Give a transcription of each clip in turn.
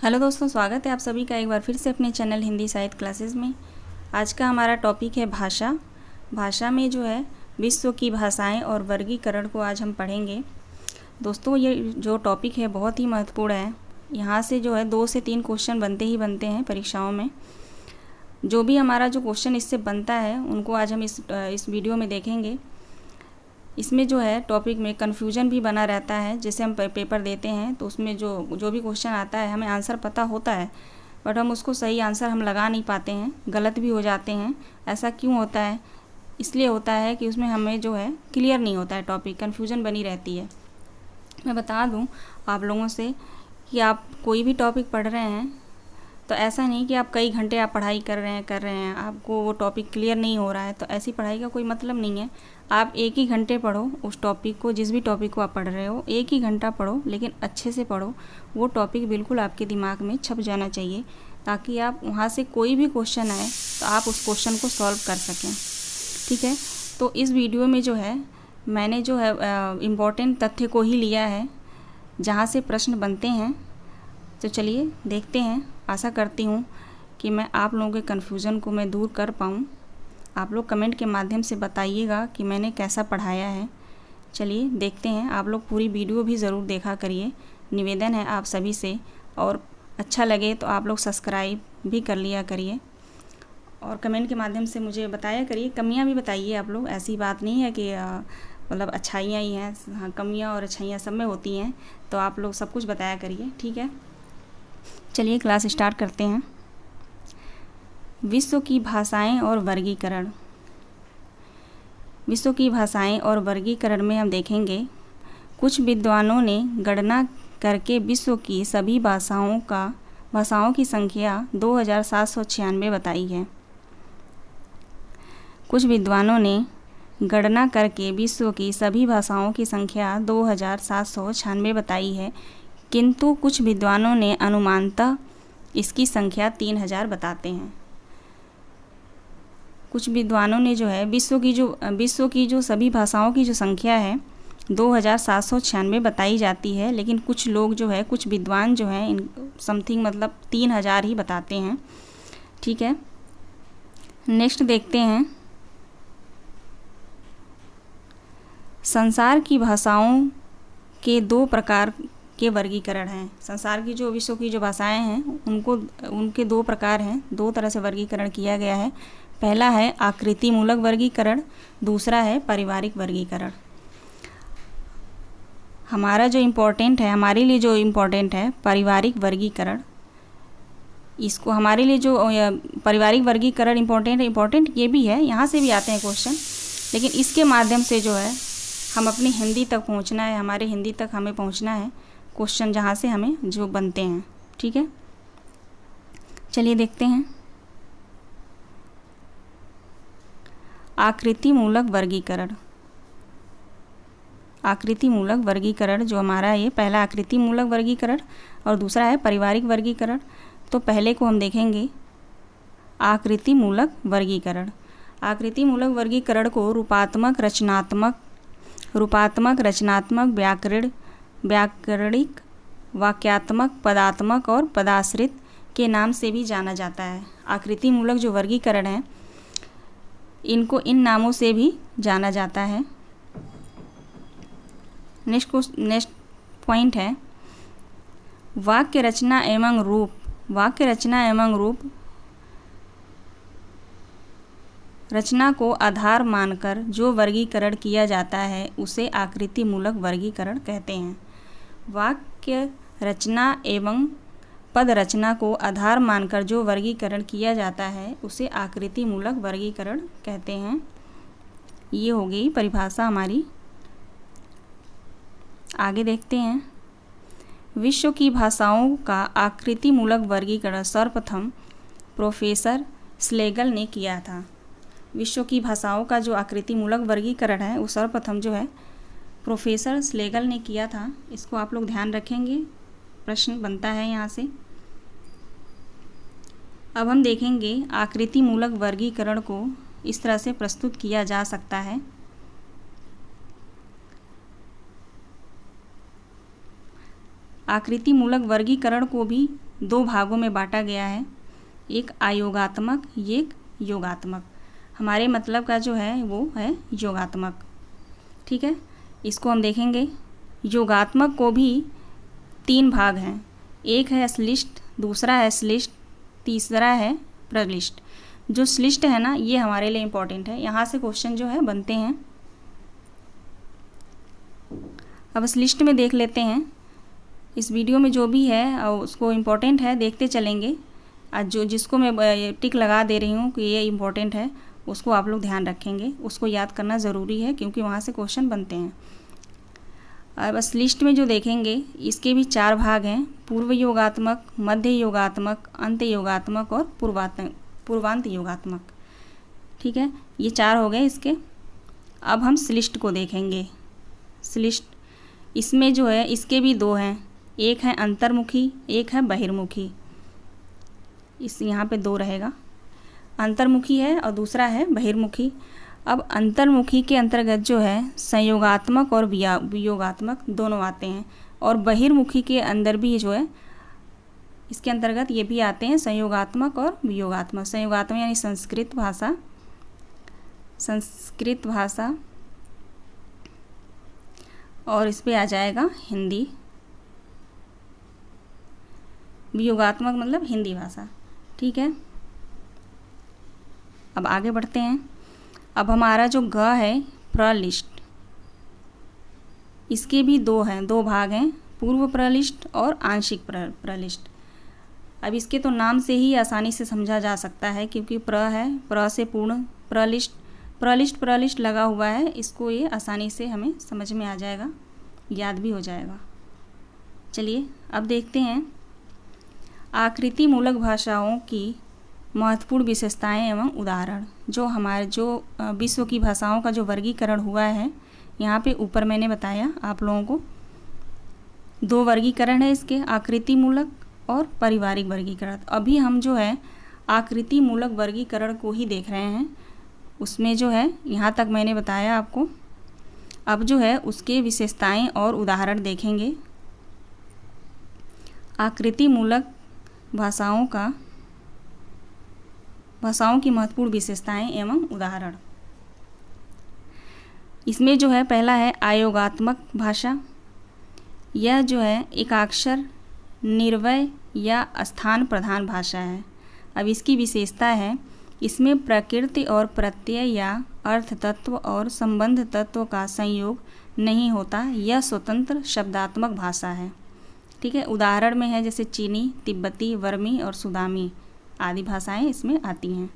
Hello दोस्तों, स्वागत है आप सभी का एक बार फिर से अपने चैनल हिंदी साहित्य क्लासेस में। आज का हमारा टॉपिक है भाषा। भाषा में जो है विश्व की भाषाएं और वर्गीकरण को आज हम पढ़ेंगे। दोस्तों, ये जो टॉपिक है बहुत ही महत्वपूर्ण है। यहाँ से जो है 2 से 3 क्वेश्चन बनते ही बनते हैं परीक्षाओं में। जो भी हमारा जो क्वेश्चन इससे बनता है उनको आज हम इस वीडियो में देखेंगे। इसमें जो है टॉपिक में कन्फ्यूजन भी बना रहता है। जैसे हम पेपर देते हैं तो उसमें जो भी क्वेश्चन आता है हमें आंसर पता होता है, बट हम उसको सही आंसर हम लगा नहीं पाते हैं, गलत भी हो जाते हैं। ऐसा क्यों होता है? इसलिए होता है कि उसमें हमें जो है क्लियर नहीं होता है टॉपिक, कन्फ्यूजन बनी रहती है। मैं बता दूं आप लोगों से कि आप कोई भी टॉपिक पढ़ रहे हैं तो ऐसा नहीं कि आप कई घंटे आप पढ़ाई कर रहे हैं, आपको वो टॉपिक क्लियर नहीं हो रहा है, तो ऐसी पढ़ाई का कोई मतलब नहीं है। आप एक ही घंटे पढ़ो उस टॉपिक को, जिस भी टॉपिक को आप पढ़ रहे हो एक ही घंटा पढ़ो, लेकिन अच्छे से पढ़ो। वो टॉपिक बिल्कुल आपके दिमाग में छप जाना चाहिए, ताकि आप वहाँ से कोई भी क्वेश्चन आए तो आप उस क्वेश्चन को सॉल्व कर सकें। ठीक है, तो इस वीडियो में जो है मैंने जो है इम्पॉर्टेंट तथ्य को ही लिया है जहाँ से प्रश्न बनते हैं। तो चलिए देखते हैं। आशा करती हूँ कि मैं आप लोगों के कन्फ्यूज़न को मैं दूर कर पाऊँ। आप लोग कमेंट के माध्यम से बताइएगा कि मैंने कैसा पढ़ाया है। चलिए देखते हैं। आप लोग पूरी वीडियो भी ज़रूर देखा करिए, निवेदन है आप सभी से। और अच्छा लगे तो आप लोग सब्सक्राइब भी कर लिया करिए और कमेंट के माध्यम से मुझे बताया करिए। कमियां भी बताइए आप लोग, ऐसी बात नहीं है कि मतलब अच्छाइयाँ ही हैं। हाँ, कमियां और अच्छाइयाँ सब में होती हैं, तो आप लोग सब कुछ बताया करिए। ठीक है, चलिए क्लास स्टार्ट करते हैं। विश्व की भाषाएं और वर्गीकरण। विश्व की भाषाएं और वर्गीकरण में हम देखेंगे, कुछ विद्वानों ने गणना करके विश्व की सभी भाषाओं की संख्या 2796 बताई है। कुछ विद्वानों ने गणना करके विश्व की सभी भाषाओं की संख्या 2796 बताई है, किंतु कुछ विद्वानों ने अनुमानतः इसकी संख्या 3000 बताते हैं। कुछ विद्वानों ने जो है विश्व की जो सभी भाषाओं की जो संख्या है 2796 बताई जाती है, लेकिन कुछ लोग जो है, कुछ विद्वान जो हैं इन समथिंग मतलब 3000 ही बताते हैं। ठीक है, नेक्स्ट देखते हैं। संसार की भाषाओं के 2 प्रकार के वर्गीकरण हैं। संसार की जो विश्व की जो भाषाएं हैं उनके 2 प्रकार हैं, 2 तरह से वर्गीकरण किया गया है। पहला है आकृति मूलक वर्गीकरण, दूसरा है पारिवारिक वर्गीकरण। हमारा जो इम्पोर्टेंट है, हमारे लिए जो इम्पोर्टेंट है पारिवारिक वर्गीकरण। इसको हमारे लिए जो पारिवारिक वर्गीकरण इम्पोर्टेंट ये भी है, यहाँ से भी आते हैं क्वेश्चन, लेकिन इसके माध्यम से जो है हम अपनी हिंदी तक पहुँचना है, हमारे हिंदी तक हमें पहुँचना है क्वेश्चन जहाँ से हमें जो बनते हैं। ठीक है, चलिए देखते हैं। आकृति मूलक वर्गीकरण। आकृति मूलक वर्गीकरण जो हमारा है, ये पहला आकृति मूलक वर्गीकरण और दूसरा है पारिवारिक वर्गीकरण। तो पहले को हम देखेंगे, आकृति मूलक वर्गीकरण। आकृति मूलक वर्गीकरण को रूपात्मक, रचनात्मक, व्याकरणिक, वाक्यात्मक, पदात्मक और पदाश्रित के नाम से भी जाना जाता है। आकृति मूलक जो वर्गीकरण है इनको इन नामों से भी जाना जाता है। नेक्स्ट पॉइंट है वाक्य रचना एवं रूप। वाक्य रचना एवं रूप रचना को आधार मानकर जो वर्गीकरण किया जाता है उसे आकृति मूलक वर्गीकरण कहते हैं। वाक्य रचना एवं पद रचना को आधार मानकर जो वर्गीकरण किया जाता है उसे आकृति मूलक वर्गीकरण कहते हैं। ये हो गई परिभाषा हमारी। आगे देखते हैं। विश्व की भाषाओं का आकृति मूलक वर्गीकरण सर्वप्रथम प्रोफेसर स्लेगल ने किया था। विश्व की भाषाओं का जो आकृति मूलक वर्गीकरण है वो सर्वप्रथम जो है प्रोफेसर स्लेगल ने किया था। इसको आप लोग ध्यान रखेंगे, प्रश्न बनता है यहाँ से। अब हम देखेंगे आकृति मूलक वर्गीकरण को इस तरह से प्रस्तुत किया जा सकता है। आकृति मूलक वर्गीकरण को भी दो भागों में बांटा गया है, एक अयोगात्मक, एक योगात्मक। हमारे मतलब का जो है वो है योगात्मक। ठीक है, इसको हम देखेंगे। योगात्मक को भी 3 भाग हैं, एक है श्लिष्ट, दूसरा है श्लिष्ट, तीसरा है प्रलिष्ट। जो श्लिष्ट है ना, ये हमारे लिए इम्पोर्टेंट है, यहाँ से क्वेश्चन जो है बनते हैं। अब श्लिष्ट में देख लेते हैं। इस वीडियो में जो भी है उसको इम्पोर्टेंट है देखते चलेंगे। आज जो जिसको मैं टिक लगा दे रही हूँ कि ये इम्पोर्टेंट है, उसको आप लोग ध्यान रखेंगे, उसको याद करना ज़रूरी है क्योंकि वहाँ से क्वेश्चन बनते हैं। अब श्लिष्ट में जो देखेंगे, इसके भी 4 भाग हैं, पूर्व योगात्मक, मध्य योगात्मक, अंत योगात्मक और पूर्वांत योगात्मक। ठीक है, ये 4 हो गए इसके। अब हम श्लिष्ट को देखेंगे। श्लिष्ट, इसमें जो है इसके भी 2 हैं, एक है अंतर्मुखी, एक है बहिर्मुखी। इस यहाँ पे 2 रहेगा, अंतर्मुखी है और दूसरा है बहिर्मुखी। अब अंतर्मुखी के अंतर्गत जो है संयोगात्मक और वियोगात्मक दोनों आते हैं, और बहिर्मुखी के अंदर भी जो है इसके अंतर्गत ये भी आते हैं संयोगात्मक और वियोगात्मक। संयोगात्मक यानी संस्कृत भाषा और इस पे आ जाएगा हिंदी। वियोगात्मक मतलब हिंदी भाषा। ठीक है, अब आगे बढ़ते हैं। अब हमारा जो ग है प्रलिष्ट, इसके भी 2 भाग हैं, पूर्व प्रलिष्ट और आंशिक प्रलिष्ट। अब इसके तो नाम से ही आसानी से समझा जा सकता है क्योंकि प्र है, प्र से पूर्ण प्रलिष्ट लगा हुआ है, इसको ये आसानी से हमें समझ में आ जाएगा, याद भी हो जाएगा। चलिए अब देखते हैं आकृति मूलक भाषाओं की महत्वपूर्ण विशेषताएं एवं उदाहरण। जो विश्व की भाषाओं का जो वर्गीकरण हुआ है, यहाँ पे ऊपर मैंने बताया आप लोगों को 2 वर्गीकरण है इसके, आकृति मूलक और पारिवारिक वर्गीकरण। अभी हम जो है आकृति मूलक वर्गीकरण को ही देख रहे हैं, उसमें जो है यहाँ तक मैंने बताया आपको। अब जो है उसके विशेषताएं और उदाहरण देखेंगे। आकृति मूलक भाषाओं की महत्वपूर्ण विशेषताएं एवं उदाहरण। इसमें जो है पहला है अयोगात्मक भाषा। यह जो है एकाक्षर, निर्वय या स्थान प्रधान भाषा है। अब इसकी विशेषता है, इसमें प्रकृति और प्रत्यय या अर्थ तत्व और संबंध तत्व का संयोग नहीं होता, यह स्वतंत्र शब्दात्मक भाषा है। ठीक है, उदाहरण में है जैसे चीनी, तिब्बती, वर्मी और सुदामी आदि भाषाएं इसमें आती हैं।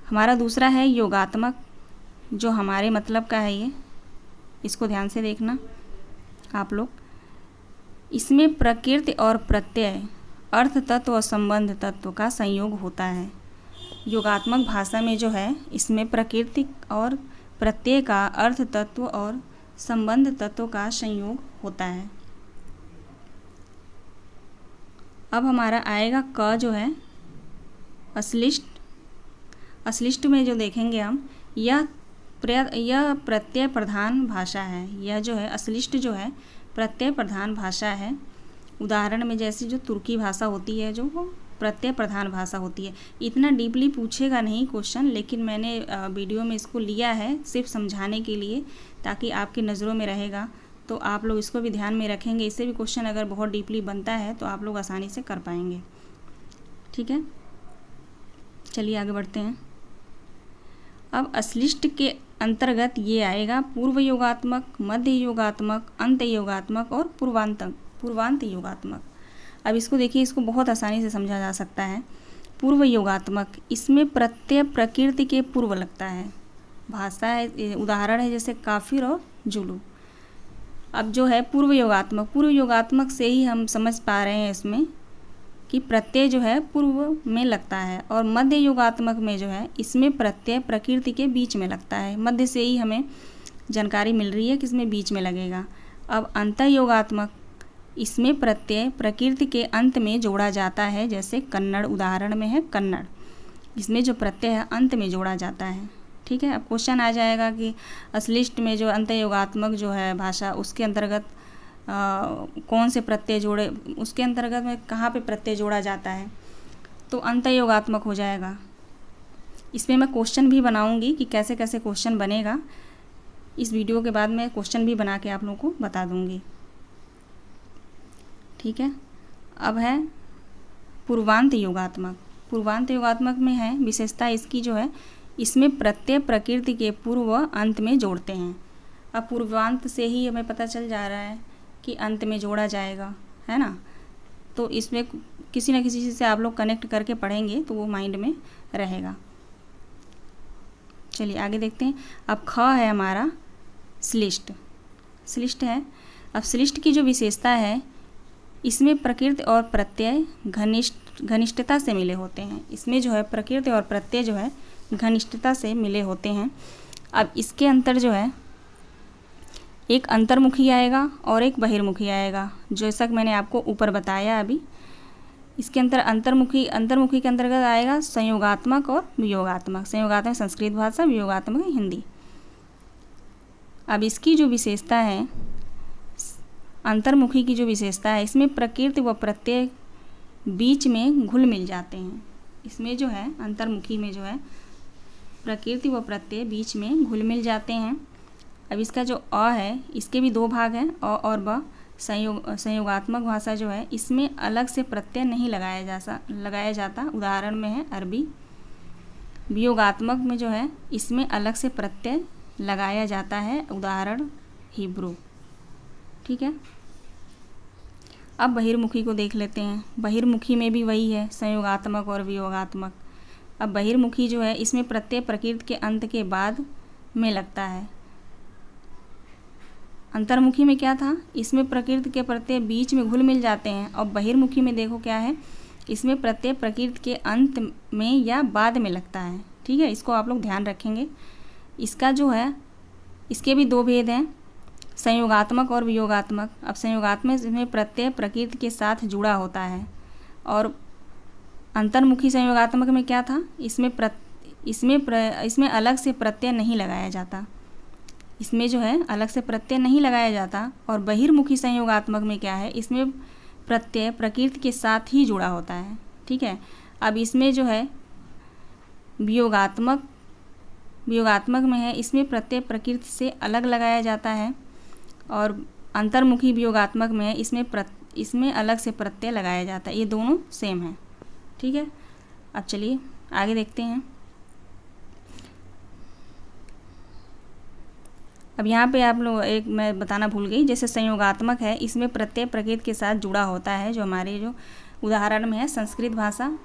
हमारा दूसरा है योगात्मक, जो हमारे मतलब का है, ये इसको ध्यान से देखना आप लोग। इसमें प्रकृति और प्रत्यय, अर्थ तत्व और संबंध तत्व का संयोग होता है। योगात्मक भाषा में जो है इसमें प्रकृति और प्रत्यय का, अर्थ तत्व और संबंध तत्व का संयोग होता है। अब हमारा आएगा क जो है अश्लिष्ट। अश्लिष्ट में जो देखेंगे हम, यह प्रत्यय प्रधान भाषा है। यह जो है अश्लिष्ट जो है प्रत्यय प्रधान भाषा है। उदाहरण में जैसे जो तुर्की भाषा होती है, जो वो प्रत्यय प्रधान भाषा होती है। इतना डीपली पूछेगा नहीं क्वेश्चन, लेकिन मैंने वीडियो में इसको लिया है सिर्फ समझाने के लिए, ताकि आपकी नज़रों में रहेगा, तो आप लोग इसको भी ध्यान में रखेंगे। इससे भी क्वेश्चन अगर बहुत डीपली बनता है तो आप लोग आसानी से कर पाएंगे। ठीक है, चलिए आगे बढ़ते हैं। अब अश्लिष्ट के अंतर्गत ये आएगा पूर्व योगात्मक, मध्य योगात्मक, अंत योगात्मक और पूर्वांत योगात्मक। अब इसको देखिए, इसको बहुत आसानी से समझा जा सकता है। पूर्व योगात्मक, इसमें प्रत्यय प्रकृति के पूर्व लगता है। भाषा है, उदाहरण है जैसे काफिर और जुलू। अब जो है पूर्व योगात्मक से ही हम समझ पा रहे हैं इसमें कि प्रत्यय जो है पूर्व में लगता है, और मध्य योगात्मक में जो है इसमें प्रत्यय प्रकृति के बीच में लगता है। मध्य से ही हमें जानकारी मिल रही है कि इसमें बीच में लगेगा। अब अंत योगात्मक, इसमें प्रत्यय प्रकृति के अंत में जोड़ा जाता है, जैसे कन्नड़, उदाहरण में है कन्नड़, इसमें जो प्रत्यय है अंत में जोड़ा जाता है। ठीक है, अब क्वेश्चन आ जाएगा कि अश्लिष्ट में जो अंत योगात्मक जो है भाषा, उसके अंतर्गत कौन से प्रत्यय जोड़े, उसके अंतर्गत में कहाँ पे प्रत्यय जोड़ा जाता है, तो अंतयोगात्मक हो जाएगा। इसमें मैं क्वेश्चन भी बनाऊंगी कि कैसे कैसे क्वेश्चन बनेगा। इस वीडियो के बाद मैं क्वेश्चन भी बना के आप लोगों को बता दूंगी। ठीक है, अब है पूर्वांत योगात्मक। पूर्वांत योगात्मक में है विशेषता इसकी जो है, इसमें प्रत्यय प्रकृति के पूर्व व अंत में जोड़ते हैं। अब पूर्वांत से ही हमें पता चल जा रहा है कि अंत में जोड़ा जाएगा, है ना। तो इसमें किसी न किसी चीज़ से आप लोग कनेक्ट करके पढ़ेंगे तो वो माइंड में रहेगा। चलिए आगे देखते हैं। अब ख है हमारा श्लिष्ट। श्लिष्ट है। अब श्लिष्ट की जो विशेषता है, इसमें प्रकृति और प्रत्यय घनिष्ठता से मिले होते हैं। इसमें जो है प्रकृति और प्रत्यय जो है घनिष्ठता से मिले होते हैं। अब इसके अंतर जो है, एक अंतर्मुखी आएगा और एक बहिर्मुखी आएगा, जैसा कि मैंने आपको ऊपर बताया अभी। इसके अंतर अंतर्मुखी के अंतर्गत आएगा संयोगात्मक और वियोगात्मक। संयोगात्मक संस्कृत भाषा, वियोगात्मक हिंदी। अब इसकी जो विशेषता है, अंतर्मुखी की जो विशेषता है, इसमें प्रकृति व प्रत्यय बीच में घुल मिल जाते हैं। इसमें जो है अंतर्मुखी में जो है प्रकृति व प्रत्यय बीच में घुल मिल जाते हैं। अब इसका जो अ है, इसके भी दो भाग हैं, अ और ब। संयोगात्मक भाषा जो है, इसमें अलग से प्रत्यय नहीं लगाया जाता। उदाहरण में है अरबी। वियोगात्मक में जो है, इसमें अलग से प्रत्यय लगाया जाता है। उदाहरण हिब्रू। ठीक है, अब बहिर्मुखी को देख लेते हैं। बहिर्मुखी में भी वही है, संयोगात्मक और वियोगात्मक। अब बहिर्मुखी जो है, इसमें प्रत्यय प्रकृति के अंत के बाद में लगता है। अंतर्मुखी में क्या था, इसमें प्रकृति के प्रत्यय बीच में घुल मिल जाते हैं। और बहिर्मुखी में देखो क्या है, इसमें प्रत्यय प्रकृति के अंत में या बाद में लगता है। ठीक है, इसको आप लोग ध्यान रखेंगे। इसका जो है, इसके भी दो भेद हैं, संयोगात्मक और वियोगात्मक। अब संयोगात्मक में प्रत्यय प्रकृति के साथ जुड़ा होता है, और अंतर्मुखी संयोगात्मक में क्या था, इसमें अलग से प्रत्यय नहीं लगाया जाता। इसमें जो है अलग से प्रत्यय नहीं लगाया जाता। और बहिर्मुखी संयोगात्मक में क्या है, इसमें प्रत्यय प्रकृति के साथ ही जुड़ा होता है। ठीक है, अब इसमें जो है वियोगात्मक में है, इसमें प्रत्यय प्रकृति से अलग लगाया जाता है। और अंतर्मुखी वियोगात्मक में है, इसमें अलग से प्रत्यय लगाया जाता है। ये दोनों सेम है। ठीक है, अब चलिए आगे देखते हैं। अब यहाँ पे आप लोग एक मैं बताना भूल गई, जैसे संयोगात्मक है, इसमें प्रत्यय प्रकृति के साथ जुड़ा होता है, जो हमारे जो उदाहरण में है संस्कृत भाषा।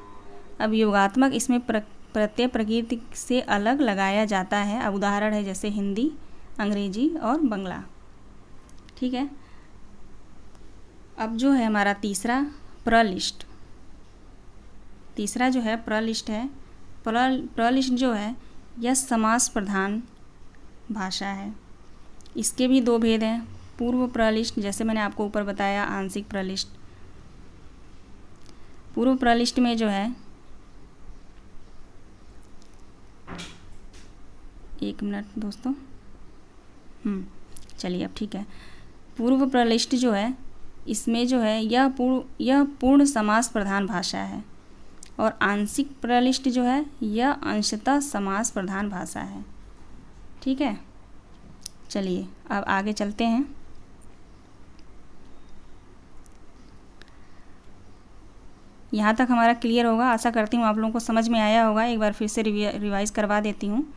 अब योगात्मक, इसमें प्रत्यय प्रकृति से अलग लगाया जाता है। अब उदाहरण है जैसे हिंदी, अंग्रेजी और बंगला। ठीक है, अब जो है हमारा तीसरा प्रलिष्ट। तीसरा जो है प्रलिष्ट है। प्रलिष्ट जो है, यह समास प्रधान भाषा है। इसके भी दो भेद हैं, पूर्व प्रलिष्ट, जैसे मैंने आपको ऊपर बताया, आंशिक प्रलिष्ट। पूर्व प्रलिष्ट में जो है, एक मिनट दोस्तों, चलिए अब ठीक है। पूर्व प्रलिष्ट जो है, इसमें जो है यह पूर्ण समास प्रधान भाषा है। और आंशिक प्रलिष्ट जो है, यह अंशतः समास प्रधान भाषा है। ठीक है, चलिए अब आगे चलते हैं। यहाँ तक हमारा क्लियर होगा, आशा करती हूँ आप लोगों को समझ में आया होगा। एक बार फिर से रिवाइज करवा देती हूँ।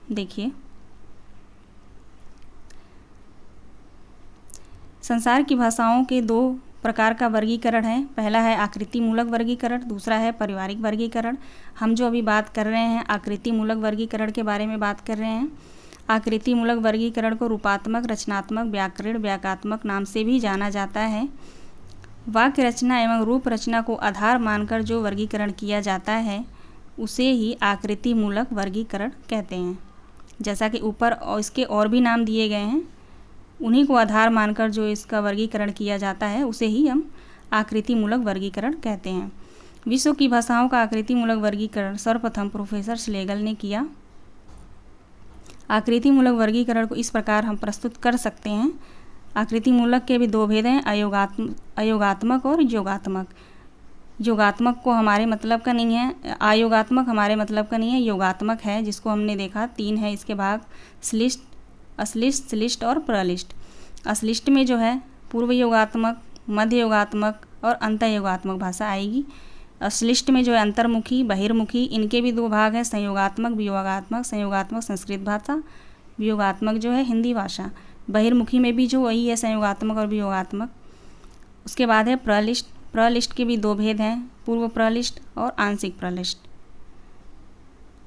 देखिए, संसार की भाषाओं के दो प्रकार का वर्गीकरण है। पहला है आकृति मूलक वर्गीकरण, दूसरा है पारिवारिक वर्गीकरण। हम जो अभी बात कर रहे हैं, आकृति मूलक वर्गीकरण के बारे में बात कर रहे हैं। आकृति मूलक वर्गीकरण को रूपात्मक, रचनात्मक, व्याकरण, व्याकात्मक नाम से भी जाना जाता है। वाक्य रचना एवं रूप रचना को आधार मानकर जो वर्गीकरण किया जाता है, उसे ही आकृति मूलक वर्गीकरण कहते हैं। जैसा कि ऊपर और इसके और भी नाम दिए गए हैं, उन्हीं को आधार मानकर जो इसका वर्गीकरण किया जाता है, उसे ही हम आकृति मूलक वर्गीकरण कहते हैं। विश्व की भाषाओं का आकृति मूलक वर्गीकरण सर्वप्रथम प्रोफेसर श्लेगल ने किया। आकृति मूलक वर्गीकरण को इस प्रकार हम प्रस्तुत कर सकते हैं। आकृति मूलक के भी दो भेद हैं, अयोगात्मक और योगात्मक। योगात्मक को हमारे मतलब का नहीं है, अयोगात्मक हमारे मतलब का नहीं है, योगात्मक है, जिसको हमने देखा 3 है इसके भाग, श्लिष्ट, अश्लिष्ट, श्लिष्ट और प्रलिष्ट। अश्लिष्ट में जो है पूर्व योगात्मक, मध्य योगात्मक और अंतर्योगात्मक भाषा आएगी। अश्लिष्ट में जो है अंतर्मुखी, बहिर्मुखी, इनके भी 2 भाग हैं, संयोगात्मक, वियोगात्मक। संयोगात्मक संस्कृत भाषा, वियोगात्मक जो है हिंदी भाषा। बहिर्मुखी में भी जो वही है, संयोगात्मक और वियोगात्मक। उसके बाद है प्रलिष्ट। प्रलिष्ट के भी 2 भेद हैं, पूर्व प्रलिष्ट और आंशिक प्रलिष्ट।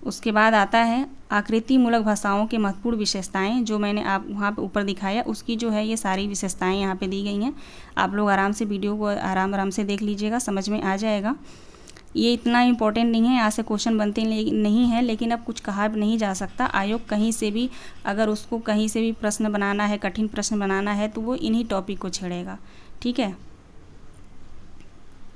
उसके बाद आता है आकृति मूलक भाषाओं के महत्वपूर्ण विशेषताएं, जो मैंने आप वहाँ पे ऊपर दिखाया, उसकी जो है ये सारी विशेषताएं यहाँ पे दी गई हैं। आप लोग आराम से वीडियो को आराम से देख लीजिएगा, समझ में आ जाएगा। ये इतना इम्पोर्टेंट नहीं है, यहाँ से क्वेश्चन बनते नहीं है, लेकिन अब कुछ कहा नहीं जा सकता। आयोग कहीं से भी अगर उसको कहीं से भी प्रश्न बनाना है, कठिन प्रश्न बनाना है, तो वो इन्हीं टॉपिक को छेड़ेगा। ठीक है,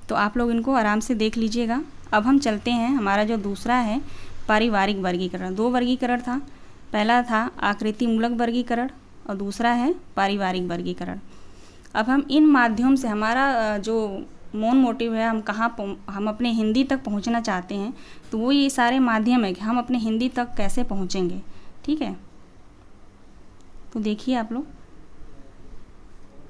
तो आप लोग इनको आराम से देख लीजिएगा। अब हम चलते हैं, हमारा जो दूसरा है पारिवारिक वर्गीकरण। 2 वर्गीकरण था, पहला था आकृति मूलक वर्गीकरण और दूसरा है पारिवारिक वर्गीकरण। अब हम इन माध्यम से हमारा जो मेन मोटिव है, हम अपने हिंदी तक पहुंचना चाहते हैं, तो वो ये सारे माध्यम है कि हम अपने हिंदी तक कैसे पहुंचेंगे। ठीक है, तो देखिए आप लोग,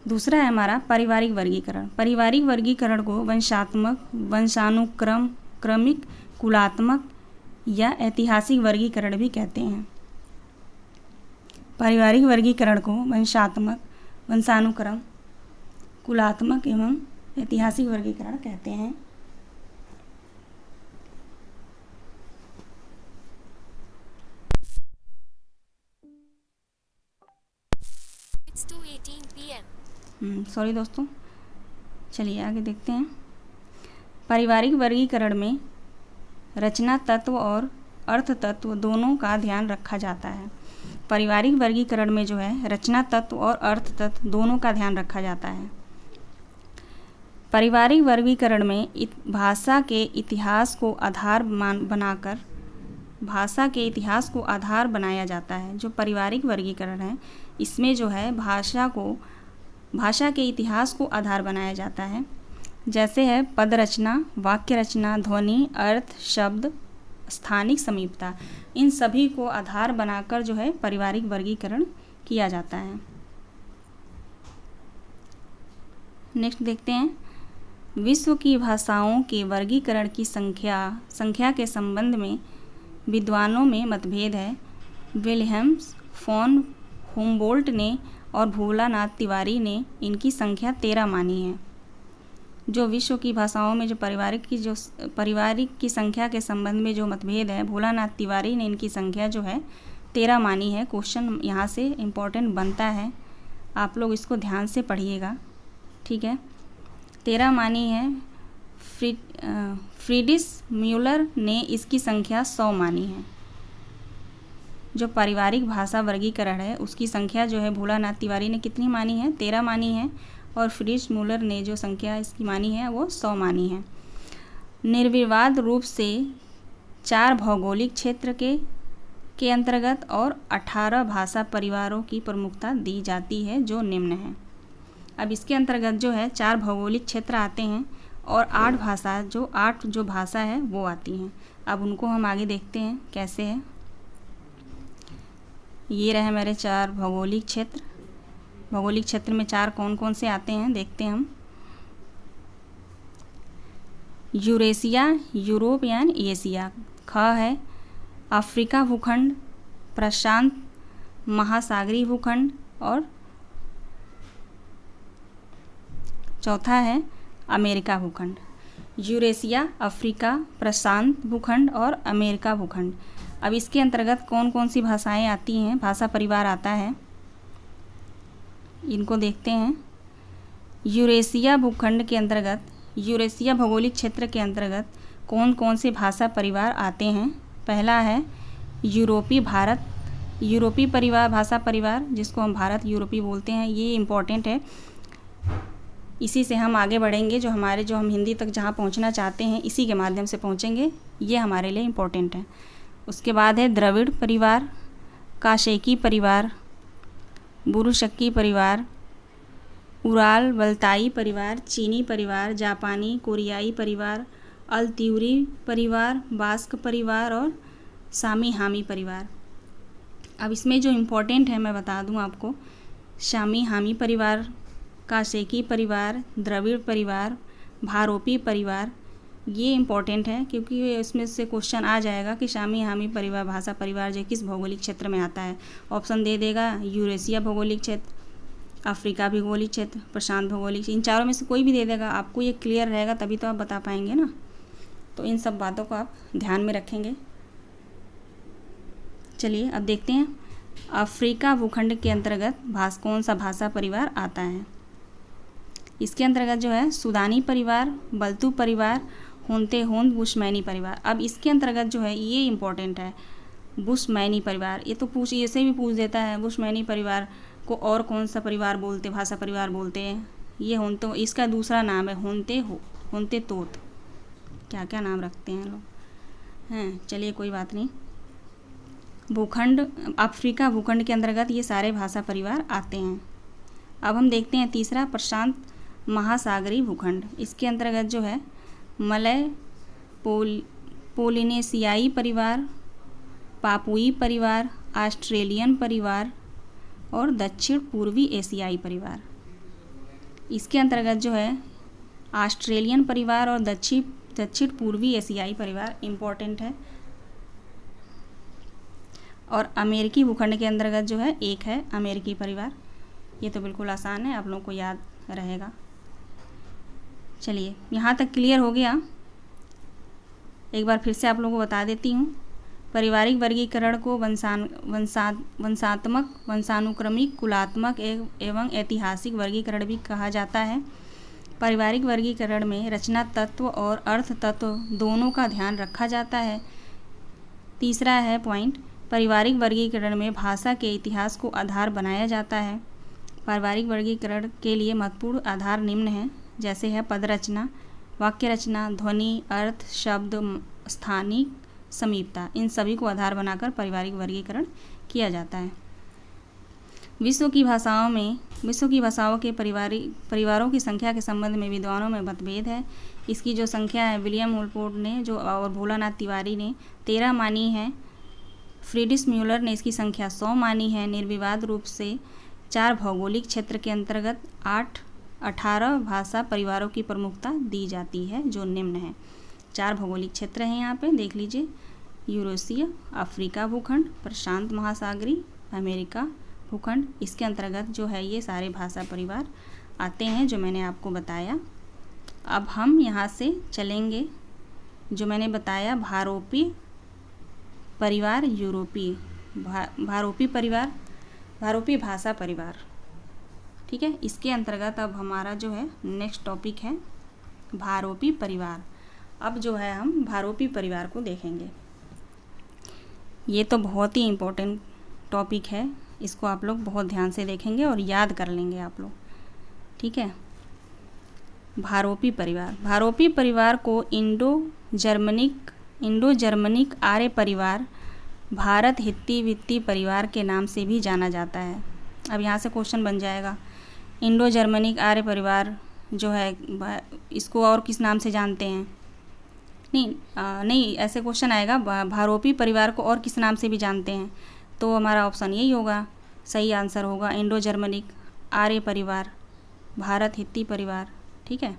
दूसरा है हमारा पारिवारिक वर्गीकरण। पारिवारिक वर्गीकरण को वंशात्मक, वंशानुक्रम, क्रमिक, कुलात्मक या ऐतिहासिक वर्गीकरण भी कहते हैं। पारिवारिक वर्गीकरण को वंशात्मक, वंशानुक्रम, कुलात्मक एवं ऐतिहासिक वर्गीकरण कहते हैं। सॉरी दोस्तों, चलिए आगे देखते हैं। पारिवारिक वर्गीकरण में रचना तत्व और अर्थ तत्व दोनों का ध्यान रखा जाता है। पारिवारिक वर्गीकरण में जो है रचना तत्व और अर्थ तत्व दोनों का ध्यान रखा जाता है। पारिवारिक वर्गीकरण में भाषा के इतिहास को आधार बनाकर भाषा के इतिहास को आधार बनाया जाता है। जो पारिवारिक वर्गीकरण है, इसमें जो है भाषा के इतिहास को आधार बनाया जाता है। जैसे है पद रचना, वाक्य रचना, ध्वनि, अर्थ, शब्द, स्थानिक समीपता, इन सभी को आधार बनाकर जो है पारिवारिक वर्गीकरण किया जाता है। नेक्स्ट देखते हैं, विश्व की भाषाओं के वर्गीकरण की संख्या के संबंध में विद्वानों में मतभेद है। विलियम्स फोन हुम्बोल्ट ने और भोलानाथ तिवारी ने इनकी संख्या 13 मानी है। जो विश्व की भाषाओं में जो पारिवारिक की संख्या के संबंध में जो मतभेद है, भोलानाथ तिवारी ने इनकी संख्या जो है 13 मानी है। क्वेश्चन यहाँ से इम्पोर्टेंट बनता है, आप लोग इसको ध्यान से पढ़िएगा। ठीक है, 13 मानी है। फ्रीडिश म्यूलर ने इसकी संख्या 100 मानी है। जो पारिवारिक भाषा वर्गीकरण है उसकी संख्या जो है भोलानाथ तिवारी ने कितनी मानी है, 13 मानी है, और फ्रीडिश म्यूलर ने जो संख्या इसकी मानी है वो 100 मानी है। निर्विवाद रूप से 4 भौगोलिक क्षेत्र के अंतर्गत और 18 भाषा परिवारों की प्रमुखता दी जाती है, जो निम्न है। अब इसके अंतर्गत जो है 4 भौगोलिक क्षेत्र आते हैं और 8 जो भाषा है वो आती हैं। अब उनको हम आगे देखते हैं कैसे है। ये रहे मेरे 4 भौगोलिक क्षेत्र। भौगोलिक क्षेत्र में 4 कौन कौन से आते हैं देखते हैं हम। यूरेशिया, यूरोप यानी एशिया। ख है अफ्रीका भूखंड, प्रशांत महासागरीय भूखंड, और चौथा है अमेरिका भूखंड। यूरेशिया, अफ्रीका, प्रशांत भूखंड और अमेरिका भूखंड। अब इसके अंतर्गत कौन कौन सी भाषाएं आती हैं, भाषा परिवार आता है, इनको देखते हैं। यूरेशिया भूखंड के अंतर्गत, यूरेशिया भौगोलिक क्षेत्र के अंतर्गत कौन कौन से भाषा परिवार आते हैं। पहला है यूरोपीय परिवार, भाषा परिवार, जिसको हम भारत यूरोपी बोलते हैं। ये इम्पोर्टेंट है, इसी से हम आगे बढ़ेंगे। जो हम हिंदी तक जहाँ पहुँचना चाहते हैं इसी के माध्यम से पहुँचेंगे, ये हमारे लिए इम्पोर्टेंट है। उसके बाद है द्रविड़ परिवार, काशेकी परिवार, बुरुशक्की परिवार, उराल वल्ताई परिवार, चीनी परिवार, जापानी कोरियाई परिवार, अल-त्यूरी परिवार, बास्क परिवार और सामी हामी परिवार। अब इसमें जो इम्पोर्टेंट है मैं बता दूं आपको, शामी हामी परिवार, कासेकी परिवार, द्रविड़ परिवार, भारोपी परिवार, ये इम्पोर्टेंट है क्योंकि इसमें से क्वेश्चन आ जाएगा कि शामी हामी परिवार भाषा परिवार जो किस भौगोलिक क्षेत्र में आता है। ऑप्शन दे देगा यूरेशिया भौगोलिक क्षेत्र, अफ्रीका भौगोलिक क्षेत्र, प्रशांत भौगोलिक, इन चारों में से कोई भी दे देगा। आपको ये क्लियर रहेगा तभी तो आप बता पाएंगे ना। तो इन सब बातों को आप ध्यान में रखेंगे। चलिए अब देखते हैं अफ्रीका भूखंड के अंतर्गत कौन सा भाषा परिवार आता है। इसके अंतर्गत जो है सूदानी परिवार, बल्तू परिवार, होंते होंद बुशमैनी परिवार। अब इसके अंतर्गत जो है ये इम्पोर्टेंट है, बुशमैनी परिवार। ये तो ऐसे भी पूछ देता है बुशमैनी परिवार को और कौन सा परिवार बोलते, भाषा परिवार बोलते हैं। ये होंते, इसका दूसरा नाम है होंते तोत। क्या क्या नाम रखते हैं लोग हैं। चलिए कोई बात नहीं। भूखंड, अफ्रीका भूखंड के अंतर्गत ये सारे भाषा परिवार आते हैं। अब हम देखते हैं तीसरा, प्रशांत महासागरीय भूखंड। इसके अंतर्गत जो है मलय पोलिनेशियाई परिवार, पापुई परिवार, ऑस्ट्रेलियन परिवार और दक्षिण पूर्वी एशियाई परिवार। इसके अंतर्गत जो है ऑस्ट्रेलियन परिवार और दक्षिण पूर्वी एशियाई परिवार इम्पोर्टेंट है। और अमेरिकी भूखंड के अंतर्गत जो है एक है अमेरिकी परिवार। ये तो बिल्कुल आसान है, आप लोगों को याद रहेगा। चलिए यहाँ तक क्लियर हो गया। एक बार फिर से आप लोगों को बता देती हूँ। पारिवारिक वर्गीकरण को वंशात्मक, वंशानुक्रमिक, कुलात्मक एवं ऐतिहासिक वर्गीकरण भी कहा जाता है। पारिवारिक वर्गीकरण में रचना तत्व और अर्थ तत्व दोनों का ध्यान रखा जाता है। तीसरा है पॉइंट, पारिवारिक वर्गीकरण में भाषा के इतिहास को आधार बनाया जाता है। पारिवारिक वर्गीकरण के लिए महत्वपूर्ण आधार निम्न हैं, जैसे है पद रचना, वाक्य रचना, ध्वनि, अर्थ, शब्द, स्थानिक समीपता। इन सभी को आधार बनाकर पारिवारिक वर्गीकरण किया जाता है। विश्व की भाषाओं के परिवारों की संख्या के संबंध में विद्वानों में मतभेद है। इसकी जो संख्या है विलियम होलपोर्ट ने और भोलानाथ तिवारी ने 13 मानी है। फ्रीडिस म्यूलर ने इसकी संख्या 100 मानी है। निर्विवाद रूप से 4 भौगोलिक क्षेत्र के अंतर्गत 18 भाषा परिवारों की प्रमुखता दी जाती है, जो निम्न है। 4 भौगोलिक क्षेत्र हैं यहाँ पे, देख लीजिए। यूरेशिया, अफ्रीका भूखंड, प्रशांत महासागरीय, अमेरिका भूखंड। इसके अंतर्गत जो है ये सारे भाषा परिवार आते हैं जो मैंने आपको बताया। अब हम यहाँ से चलेंगे जो मैंने बताया भारोपी परिवार, यूरोपीय भारोपी परिवार, भारोपी भाषा परिवार। ठीक है, इसके अंतर्गत अब हमारा जो है नेक्स्ट टॉपिक है भारोपी परिवार। अब जो है हम भारोपी परिवार को देखेंगे। ये तो बहुत ही इम्पोर्टेंट टॉपिक है, इसको आप लोग बहुत ध्यान से देखेंगे और याद कर लेंगे आप लोग। ठीक है, भारोपी परिवार। भारोपी परिवार को इंडो जर्मनिक आर्य परिवार, भारत हित्ती वित्ती परिवार के नाम से भी जाना जाता है। अब यहाँ से क्वेश्चन बन जाएगा, इंडो जर्मनिक आर्य परिवार जो है इसको और किस नाम से जानते हैं? नहीं, ऐसे क्वेश्चन आएगा भारोपी परिवार को और किस नाम से भी जानते हैं, तो हमारा ऑप्शन यही होगा, सही आंसर होगा इंडो जर्मनिक आर्य परिवार, भारत हित्ती परिवार। ठीक है,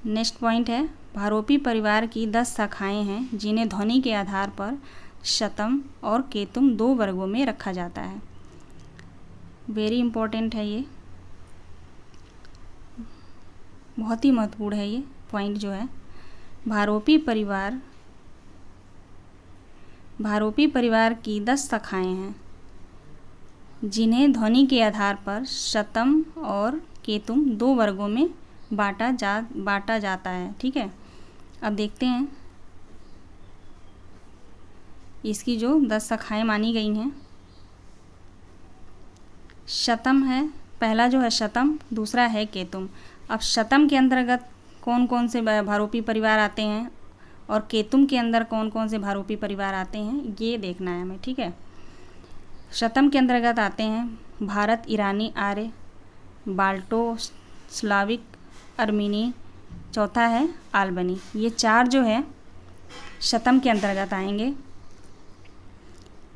नेक्स्ट पॉइंट है भारोपी परिवार की 10 शाखाएं हैं जिन्हें ध्वनि के आधार पर शतम और केतुम 2 वर्गों में रखा जाता है। वेरी इम्पोर्टेंट है, ये बहुत ही महत्वपूर्ण है ये पॉइंट जो है। भारोपी परिवार की 10 शाखाएं हैं जिन्हें ध्वनि के आधार पर शतम और केतुम 2 वर्गों में बांटा जाता है। ठीक है, अब देखते हैं इसकी जो 10 शाखाएं मानी गई हैं। शतम है, पहला जो है शतम, दूसरा है केतुम। अब शतम के अंतर्गत कौन कौन से भारोपी परिवार आते हैं और केतुम के अंदर कौन कौन से भारोपी परिवार आते हैं, ये देखना है हमें। ठीक है, शतम के अंतर्गत आते हैं भारत ईरानी आर्य, बाल्टो स्लाविक, अर्मीनी, चौथा है आल्बनी। ये 4 जो है शतम के अंतर्गत आएंगे।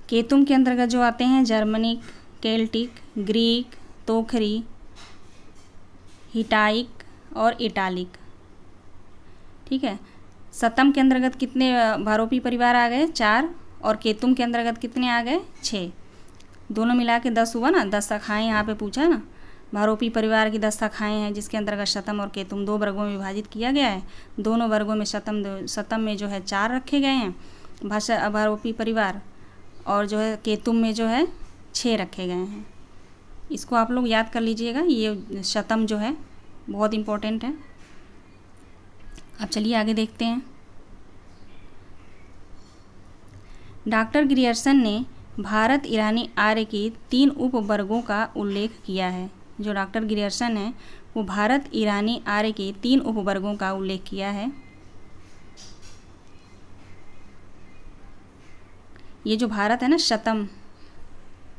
केतुम के अंतर्गत जो आते हैं जर्मनिक, केल्टिक, ग्रीक, तोखरी, हिटाइक और इटालिक। ठीक है। शतम के अंतर्गत कितने भारोपी परिवार आ गए? 4। और केतुम के अंतर्गत कितने आ गए? 6। दोनों मिला के 10 हुआ ना। 10 शाखाएँ यहाँ पे पूछा है ना। भारोपी परिवार की 10 शाखाएँ हैं जिसके अंतर्गत शतम और केतुम 2 वर्गों में विभाजित किया गया है। दोनों वर्गों में शतम में जो है 4 रखे गए हैं भाषा भारोपी परिवार, और जो है केतुम में जो है 6 रखे गए हैं। इसको आप लोग याद कर लीजिएगा। ये शतम जो है बहुत इम्पोर्टेंट है। अब चलिए आगे देखते हैं। डॉक्टर ग्रियर्सन ने भारत ईरानी आर्य की 3 उपवर्गों का उल्लेख किया है। जो डॉक्टर ग्रियर्सन है वो भारत ईरानी आर्य के 3 उपवर्गों का उल्लेख किया है। ये जो भारत है ना,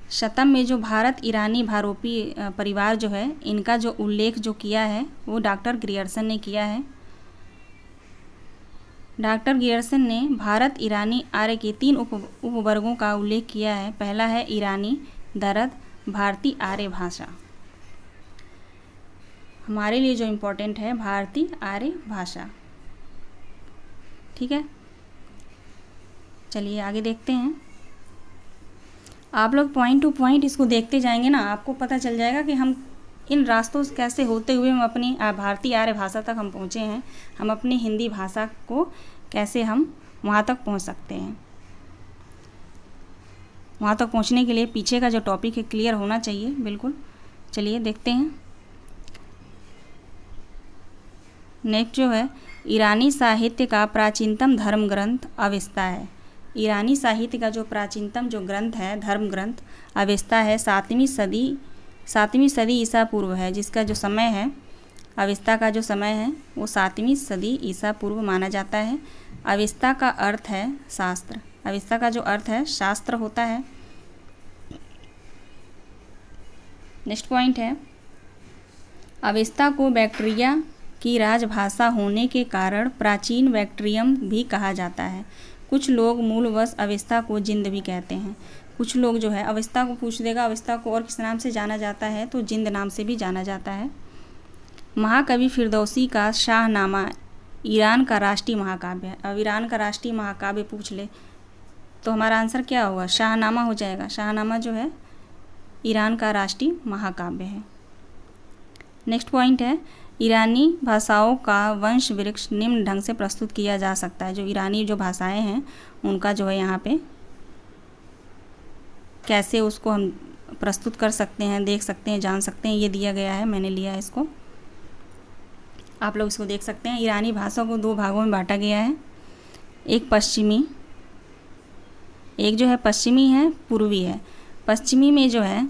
शतम में जो भारत ईरानी भारोपी परिवार जो है, इनका जो उल्लेख जो किया है वो डॉक्टर ग्रियर्सन ने किया है। डॉक्टर ग्रियर्सन ने भारत ईरानी आर्य के 3 उपवर्गों का उल्लेख किया है। पहला है ईरानी दरद भारतीय आर्य भाषा। हमारे लिए जो इम्पोर्टेंट है भारतीय आर्य भाषा। ठीक है, चलिए आगे देखते हैं। आप लोग पॉइंट टू पॉइंट इसको देखते जाएंगे ना, आपको पता चल जाएगा कि हम इन रास्तों से कैसे होते हुए हम अपनी भारतीय आर्य भाषा तक हम पहुँचे हैं। हम अपनी हिंदी भाषा को कैसे हम वहाँ तक पहुँच सकते हैं। वहाँ तक पहुँचने के लिए पीछे का जो टॉपिक है क्लियर होना चाहिए बिल्कुल। चलिए देखते हैं। नेक्स्ट जो है ईरानी साहित्य का प्राचीनतम धर्म ग्रंथ अवेस्ता है। ईरानी साहित्य का जो प्राचीनतम जो ग्रंथ है, धर्म ग्रंथ अवेस्ता है। 7वीं सदी ईसा पूर्व है, जिसका जो समय है, अवेस्ता का जो समय है वो 7वीं सदी ईसा पूर्व माना जाता है। अवेस्ता का अर्थ है शास्त्र। अवेस्ता का जो अर्थ है शास्त्र होता है। नेक्स्ट पॉइंट है अवेस्ता को बैक्ट्रिया की राजभाषा होने के कारण प्राचीन बैक्ट्रियम भी कहा जाता है। कुछ लोग मूलवश अवेस्ता को जिंद भी कहते हैं। कुछ लोग जो है अवेस्ता को पूछ देगा अवेस्ता को और किस नाम से जाना जाता है, तो जिंद नाम से भी जाना जाता है। महाकवि फिरदौसी का शाहनामा ईरान का राष्ट्रीय महाकाव्य है। अब ईरान का राष्ट्रीय महाकाव्य पूछ ले तो हमारा आंसर क्या होगा? शाहनामा हो जाएगा। शाहनामा जो है ईरान का राष्ट्रीय महाकाव्य है। नेक्स्ट पॉइंट है ईरानी भाषाओं का वंश वृक्ष निम्न ढंग से प्रस्तुत किया जा सकता है। जो ईरानी जो भाषाएं हैं उनका जो है यहाँ पे कैसे उसको हम प्रस्तुत कर सकते हैं, देख सकते हैं, जान सकते हैं, ये दिया गया है। मैंने लिया है इसको, आप लोग इसको देख सकते हैं। ईरानी भाषा को 2 भागों में बांटा गया है। एक पश्चिमी, एक जो है पश्चिमी है, पूर्वी है। पश्चिमी में जो है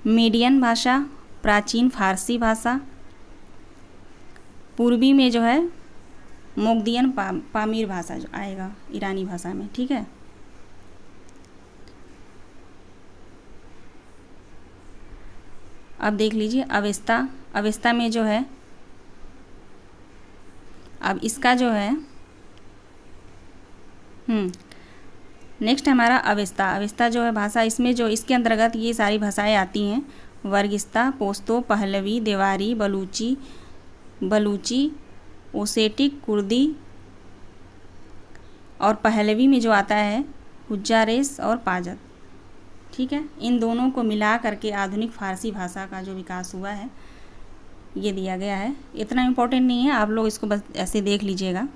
मीडियन भाषा, प्राचीन फारसी भाषा। पूर्वी में जो है मोगदियन पामीर भाषा जो आएगा ईरानी भाषा में। ठीक है, अब देख लीजिए अवेस्ता। अवेस्ता में जो है अब इसका जो है नेक्स्ट हमारा अवेस्ता। अवेस्ता जो है भाषा, इसमें जो इसके अंतर्गत ये सारी भाषाएं आती हैं। वर्गिस्ता, पोस्तो, पहलवी, देवारी, बलूची, ओसेटिक, कुर्दी, और पहलवी में जो आता है हुज्जारेस और पाजत। ठीक है, इन दोनों को मिला करके आधुनिक फारसी भाषा का जो विकास हुआ है ये दिया गया है। इतना इम्पोर्टेंट नहीं है, आप लोग इसको बस ऐसे देख लीजिएगा।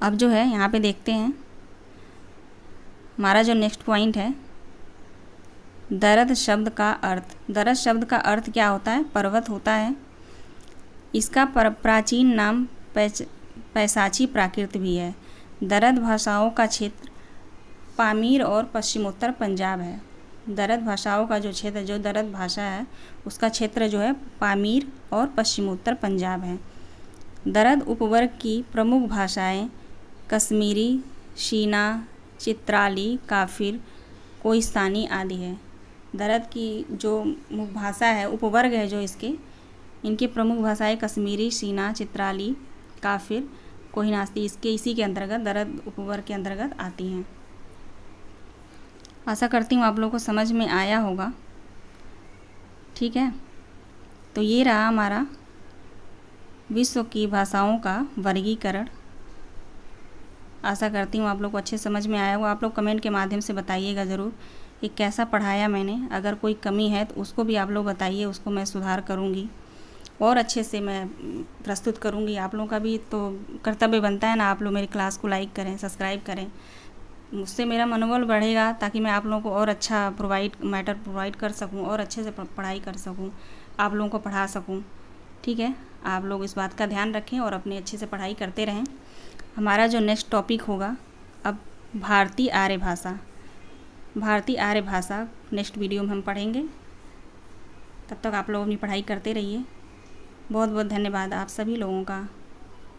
अब जो है यहाँ पे देखते हैं हमारा जो नेक्स्ट पॉइंट है दरद शब्द का अर्थ। दरद शब्द का अर्थ क्या होता है? पर्वत होता है। इसका प्राचीन नाम पैसाची प्राकृत भी है। दरद भाषाओं का क्षेत्र पामीर और पश्चिमोत्तर पंजाब है। दरद भाषाओं का जो क्षेत्र, जो दरद भाषा है उसका क्षेत्र जो है पामीर और पश्चिमोत्तर पंजाब है। दरद उपवर्ग की प्रमुख भाषाएं कश्मीरी, शीना, चित्राली, काफिर, कोहिस्तानी आदि है। दरद की जो मुख भाषा है, उपवर्ग है जो इसके, इनकी प्रमुख भाषाएं कश्मीरी, शीना, चित्राली, काफिर, कोहिनास्ती इसी के अंतर्गत, दरद उपवर्ग के अंतर्गत आती हैं। आशा करती हूँ आप लोगों को समझ में आया होगा। ठीक है, तो ये रहा हमारा विश्व की भाषाओं का वर्गीकरण। आशा करती हूँ आप लोग को अच्छे समझ में आया होगा। आप लोग कमेंट के माध्यम से बताइएगा ज़रूर कि कैसा पढ़ाया मैंने। अगर कोई कमी है तो उसको भी आप लोग बताइए, उसको मैं सुधार करूँगी और अच्छे से मैं प्रस्तुत करूँगी। आप लोगों का भी तो कर्तव्य बनता है ना, आप लोग मेरी क्लास को लाइक करें, सब्सक्राइब करें। उससे मेरा मनोबल बढ़ेगा ताकि मैं आप लोगों को और अच्छा मैटर प्रोवाइड कर सकूँ और अच्छे से पढ़ाई कर सकूँ, आप लोगों को पढ़ा सकूँ। ठीक है, आप लोग इस बात का ध्यान रखें और अपने अच्छे से पढ़ाई करते रहें। हमारा जो नेक्स्ट टॉपिक होगा अब भारतीय आर्य भाषा। भारतीय आर्य भाषा नेक्स्ट वीडियो में हम पढ़ेंगे। तब तक आप लोग अपनी पढ़ाई करते रहिए। बहुत बहुत धन्यवाद आप सभी लोगों का।